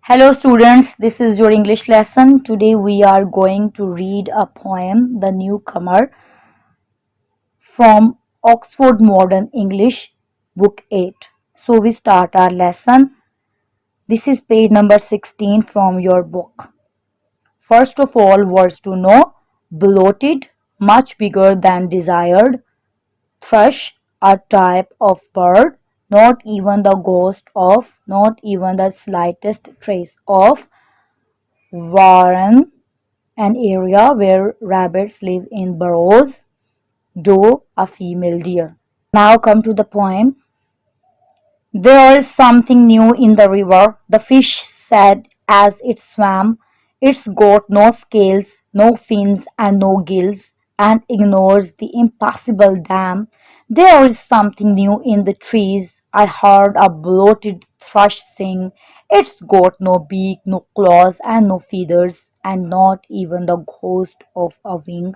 Hello students, this is your English lesson. Today we are going to read a poem, The Newcomer, from Oxford Modern English, Book 8. So we start our lesson. This is page number 16 from your book. First of all, words to know: bloated, much bigger than desired; thrush, a type of bird; not even the ghost of, not even the slightest trace of; warren, an area where rabbits live in burrows; doe, a female deer. Now come to the poem. There is something new in the river, the fish said as it swam. It's got no scales, no fins, and no gills, and ignores the impassable dam. There is something new in the trees. I heard a bloated thrush sing. It's got no beak, no claws, and no feathers, and not even the ghost of a wing.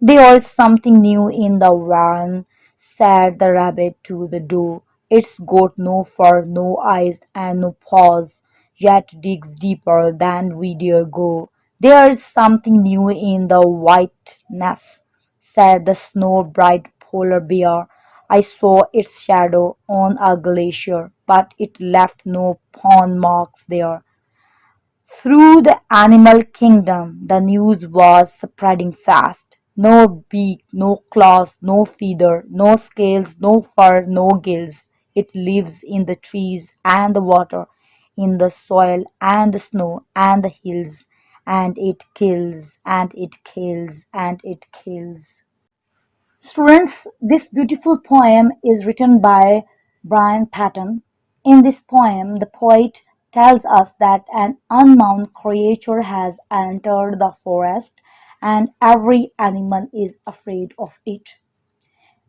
There is something new in the warren, said the rabbit to the doe. It's got no fur, no eyes, and no paws, yet digs deeper than we dare go. There's something new in the whiteness, said the snow-bright polar bear. I saw its shadow on a glacier, but it left no paw marks there. Through the animal kingdom, the news was spreading fast. No beak, no claws, no feather, no scales, no fur, no gills. It lives in the trees and the water, in the soil and the snow and the hills, and it kills, and it kills, and it kills. Students, this beautiful poem is written by Brian Patten. In this poem, the poet tells us that an unknown creature has entered the forest and every animal is afraid of it.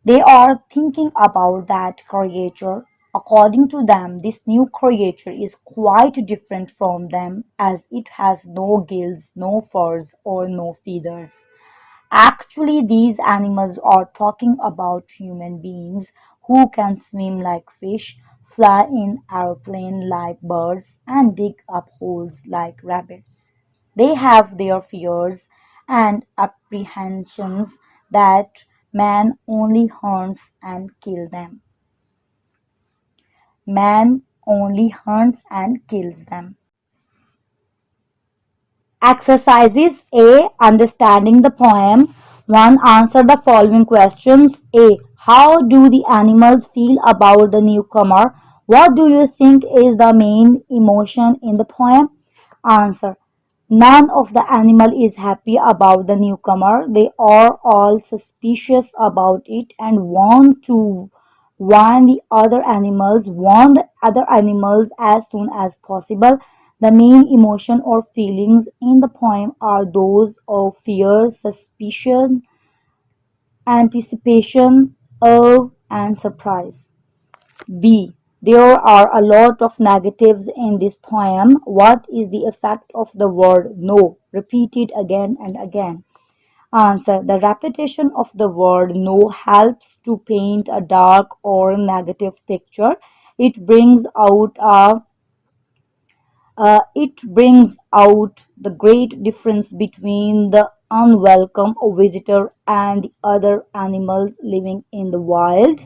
They are thinking about that creature. According to them, this new creature is quite different from them as it has no gills, no furs, or no feathers. Actually, these animals are talking about human beings who can swim like fish, fly in aeroplane like birds, and dig up holes like rabbits. They have their fears and apprehensions that man only hunts and kills them. Man only hunts and kills them. Exercises A. Understanding the poem. 1. Answer the following questions. A. How do the animals feel about the newcomer? What do you think is the main emotion in the poem? Answer. None of the animal is happy about the newcomer. They are all suspicious about it and want to warn the other animals as soon as possible. The main emotion or feelings in the poem are those of fear, suspicion, anticipation, awe, and surprise. B. There are a lot of negatives in this poem. What is the effect of the word no repeated again and again? Answer. The repetition of the word no helps to paint a dark or negative picture. It brings out the great difference between the unwelcome visitor and the other animals living in the wild.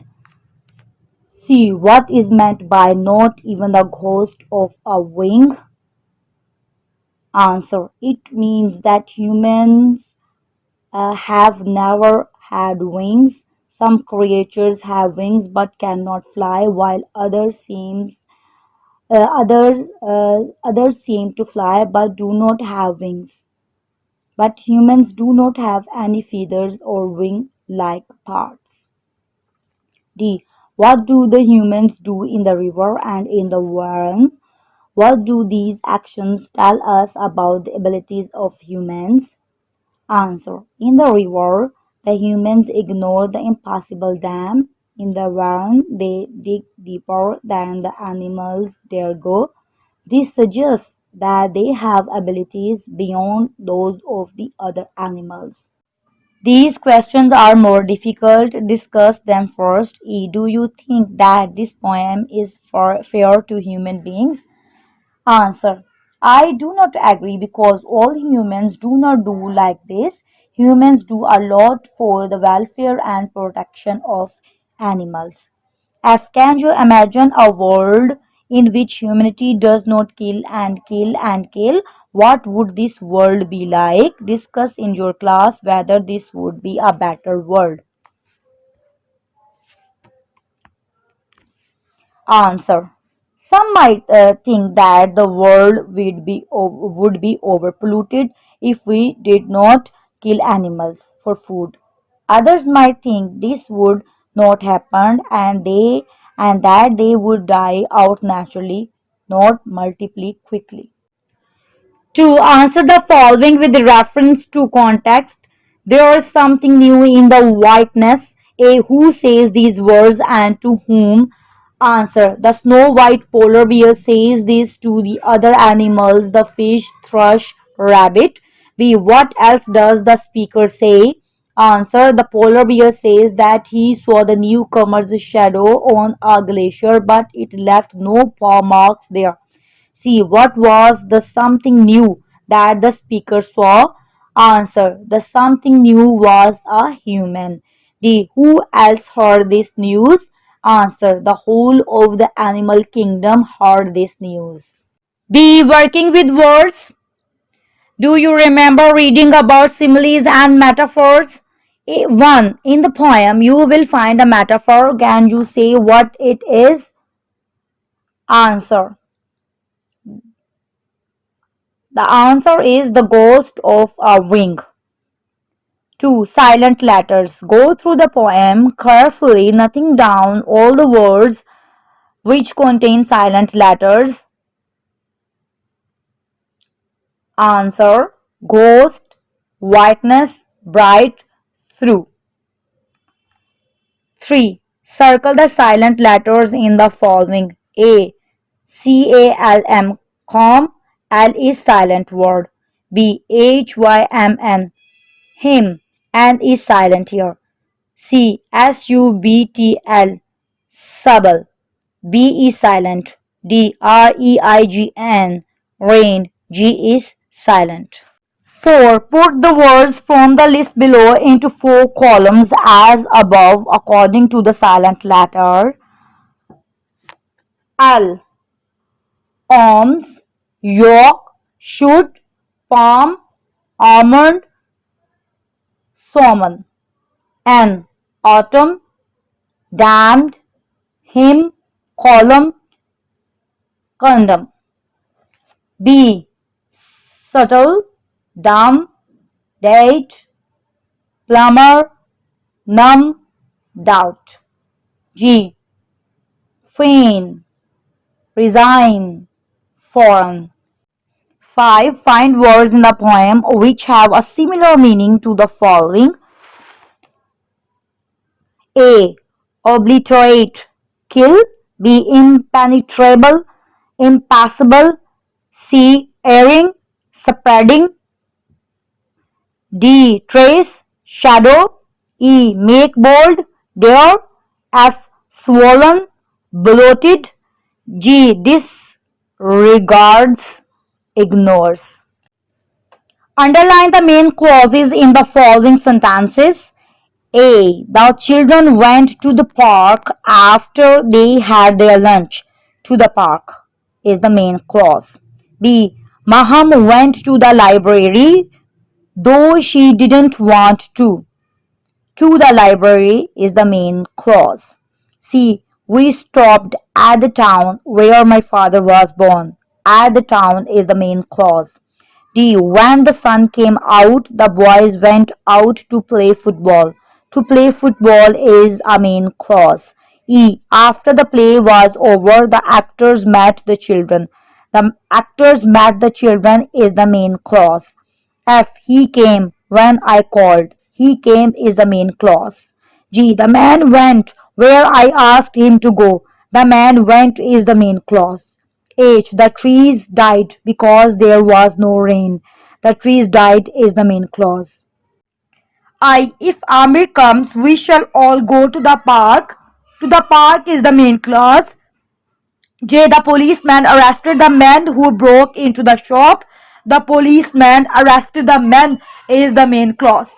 See what is meant by not even the ghost of a wing. Answer. It means that humans have never had wings. Some creatures have wings but cannot fly, while others seem to fly but do not have wings. But humans do not have any feathers or wing-like parts. D. What do the humans do in the river and in the warren? What do these actions tell us about the abilities of humans? Answer. In the river, the humans ignore the impassable dam. In the warren, they dig deeper than the animals dare go. This suggests that they have abilities beyond those of the other animals. These questions are more difficult. Discuss them first. E. Do you think that this poem is fair to human beings? Answer. I do not agree because all humans do not do like this. Humans do a lot for the welfare and protection of animals. F. Can you imagine a world in which humanity does not kill and kill and kill? What would this world be like? Discuss in your class whether this would be a better world. Answer. Some might think that the world would be overpolluted if we did not kill animals for food. Others might think this would not happen and that they would die out naturally, not multiply quickly. To answer the following with reference to context, there is something new in the whiteness. A who says these words and to whom? Answer. The snow white polar bear says this to the other animals, the fish, thrush, rabbit. B. What else does the speaker say? Answer. The polar bear says that he saw the newcomer's shadow on a glacier, but it left no paw marks there. See, what was the something new that the speaker saw? Answer. The something new was a human. D. Who else heard this news? Answer. The whole of the animal kingdom heard this news. B. Working with words. Do you remember reading about similes and metaphors? 1. In the poem, you will find a metaphor. Can you say what it is? Answer. The answer is the ghost of a wing. 2. Silent letters. Go through the poem carefully, noting down all the words which contain silent letters. Answer. Ghost, whiteness, bright, through. 3. Circle the silent letters in the following. A. CALM, calm, L is silent word. B. HYMN, him, and is silent here. C. SUBTL, subtle, B is silent. D. REIGN, rain, G is silent. 4. Put the words from the list below into 4 columns as above according to the silent letter. L. Arms, yoke, should, palm, almond, salmon. N. Autumn, damned, hymn, column, condom. B. Subtle, dumb, date, plumber, numb, doubt. G. Feign, resign, foreign. 5. Find words in the poem which have a similar meaning to the following. A. Obliterate, kill. B. Impenetrable, impassable. C. Airing, spreading. D. Trace, shadow. E. Make bold, dare. F. Swollen, bloated. G. Disregards, ignores. Underline the main clauses in the following sentences. A. The children went to the park after they had their lunch. To the park is the main clause. B. Maham went to the library though she didn't want to. To the library is the main clause. C. We stopped at the town where my father was born. At the town is the main clause. D. When the sun came out, the boys went out to play football. To play football is a main clause. E. After the play was over, the actors met the children. The actors met the children is the main clause. F. He came when I called. He came is the main clause. G. The man went where I asked him to go. The man went is the main clause. H. The trees died because there was no rain. The trees died is the main clause. I. If Amir comes, we shall all go to the park. To the park is the main clause. J. The policeman arrested the man who broke into the shop. The policeman arrested the man is the main clause.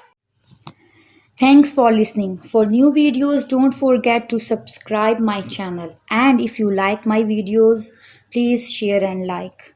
Thanks for listening. For new videos, don't forget to subscribe my channel. And if you like my videos, please share and like.